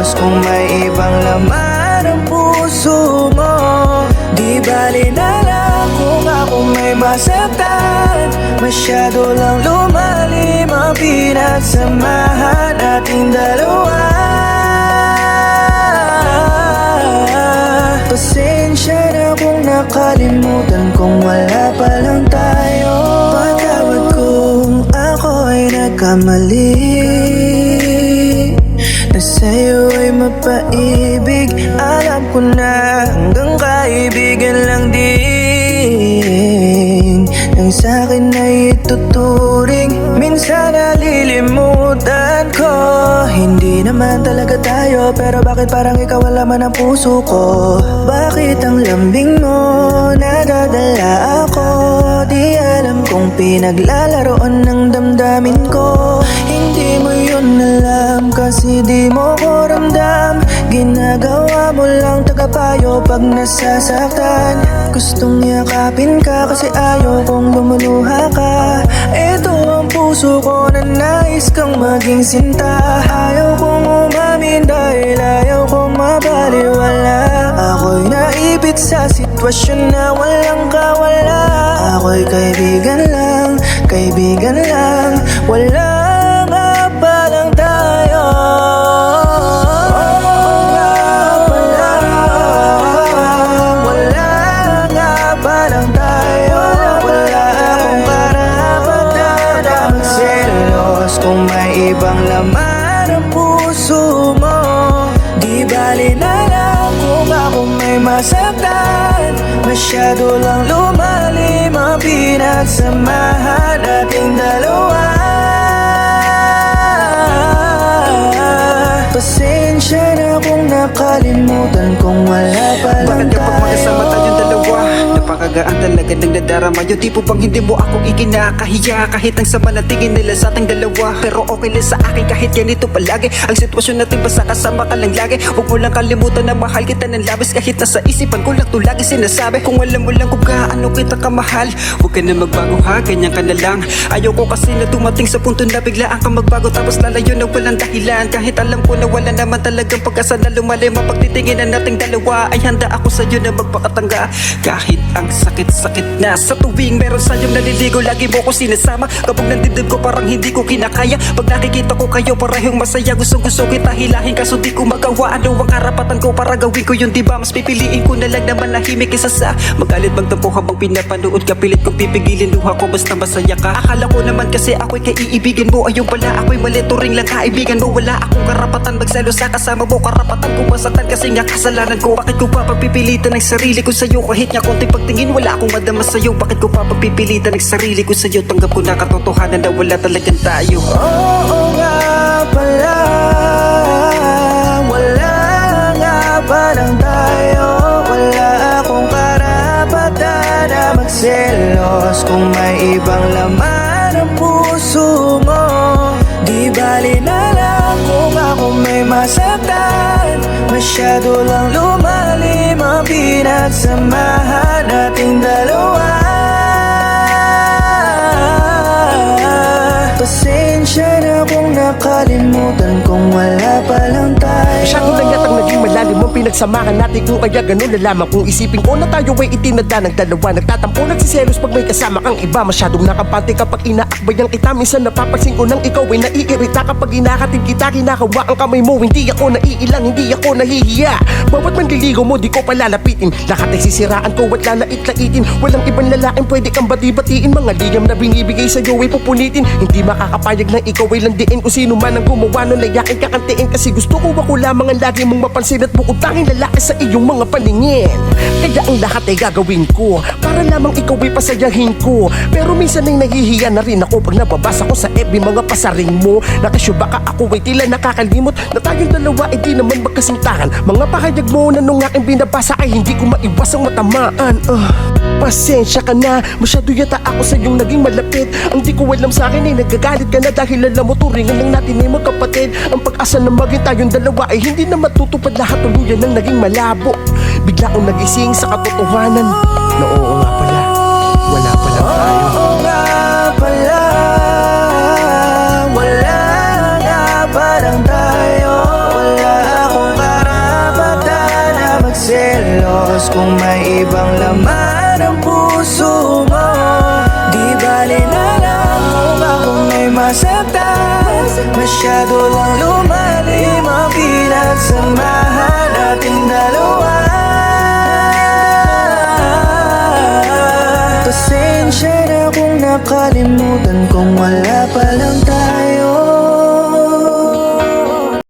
selos kung may ibang laman ang puso mo. Di bali na lang kung ako may masaktan. Masyado lang lumalim ang pinagsamahan nating dalawa. Pasensya na kung nakalimutan kung wala pa lang tayo. Patawad kung ako ay nagkamali na sa'yo ay mapaibig. Alam ko na hanggang kaibigan lang din nang sa'kin ay ituturing. Minsan nalilimutan ko, hindi naman talaga tayo, pero bakit parang ikaw ang laman ng puso ko? Bakit ang lambing mo nadadala ako? Di alam kung pinaglalaroan ng damdamin ko. Hindi mo yun alam kasi di mo ko ramdam. Ginagawa mo lang tagapayo pag nasasaktan. Gustong yakapin ka kasi ayaw kong lumuluha ka. Ito ang puso ko na nais kang maging sinta. Ayaw kong umamin dahil ayaw kong mabaliwala. Ako'y naipit sa sitwasyon na walang kawala. Ako'y kaibigan lang, kaibigan lang. Wala nga pa lang tayo. Kung may ibang laman ang puso mo. Di bali na lang kung ako may masaktan. Masyado lang lumalim ang pinagsamahan nating dalawa. Pasensya na kung nakalimutan kung wala pa lang Bakit kapag magkasama tayong dalawa, napakagaan talaga ng nadarama. Yung tipo bang hindi mo ako ikinakahiya kahit ang sama na tingin nila sa ating dalawa. Pero okay lang sa akin kahit ganito palagi ang sitwasyon natin, basta kasama ka lang lagi. Huwag mo lang kalimutan na mahal kita ng labis kahit nasa isipan ko lang to lagi sinasabi. Kung alam mo lang kung gaano kita kamahal, huwag ka na magbago ha, ganyan ka na lang. Ayaw ko kasi na dumating sa punto na biglaan kang magbago tapos lalayo na walang dahilan. Kahit alam ko na wala naman talagang pagkasa na lumalim ang pagtitingin na nating dalawa, ay handa ako sa'yo na magpakatangga. Kahit ang sakit-sakit na sa tuwing meron sa'yong naliligo, lagi mo ko sinasama. Kapag nandidib ko parang hindi ko kinakaya. Pag nakikita ko kayo parehong masaya, gusto kita hilahin kaso di ko magawa. Ano ang karapatan ko para gawin ko yun, diba? Mas pipiliin ko na lang na manahimik kaysa sa magalit magtampo habang pinapanood ka. Pilit kong pipigilin luha ko basta masaya ka. Akala ko naman kasi ako'y kaiibigin mo, ayun pala ako'y mali, turing lang kaibigan mo. Wala akong karapatan magselo sa kasama mo, karapatan kong masaktan kasi nga kasalanan ko. Bakit ko pa pagpipilitan ng sarili ko sa'yo kahit nga konting pagtingin wala akong madama sa'yo? Bakit ko pa pagpipilitan ng sarili ko sa'yo? Tanggap ko na katotohanan na wala talagang tayo. Oo nga pala, wala nga pa lang tayo. Wala akong karapatan na magselos kung may ibang laman ang puso mo. Di bali na lang kung ako may masaktan. Masyado lang lumalim ang pinagsamahan nating dalawa. Pasensya na kung nakalimutan kung wala pa lang tayo. Masyado lang yatang naging malalim ang pinagsamahan natin, kung kaya ganun na lamang kung isipin ko na tayo ay itinada ng dalawa. Nagtatampo, nagsiselos pag may kasama kang iba. Masyadong nakampante kapag inaakbayan kita. Minsan napapansin ko nang ikaw ay naiirita kapag inakatid kita, kinakawa ang kamay mo. Hindi ako naiilang, hindi ako nahihiya. Bawat manliligo mo di ko palalapitin. Lahat ay sisiraan ko at lalait-laitin. Walang ibang lalaking pwede kang bati-batiin. Mga liyam na binibigay sa'yo ay pupunitin. Hindi makakapayag na ikaw ay landiin kung sino man ang gumawa nun ay aking kakantiin. Kasi gusto ko ako lamang ang lagi mong mapansin at bukod tanging lalaki sa iyong mga paningin. Kaya ang lahat ay gagawin ko para lamang ikaw ay pasayahin ko. Pero minsan ay nahihiya na rin ako pag nababasa ko sa FB mga pasaring mo. Nakasyo baka ako ay tila nakakalimot na tayong dalawa ay di naman magkasintahan. Mga pahayag mo na nung aking binabasa ay hindi ko maiwasang matamaan. Pasensya ka na, masyado yata ako sa iyong naging malapit. Ang di ko alam sa akin ay nagagalit ka na dahil alam mo turingan lang natin ay magkapatid. Ang pag-asa na maging tayong dalawa ay hindi na matutupad, lahat tuluyan ng naging malabo. Bigla akong nagising sa katotohanan na oo nga pala, wala pala tayo. Oo nga pala, wala nga pa lang tayo. Wala akong naman ang puso mo. Di bali na lang kung ako may masaktan. Masyado lang lumalim ang pinagsamahan natin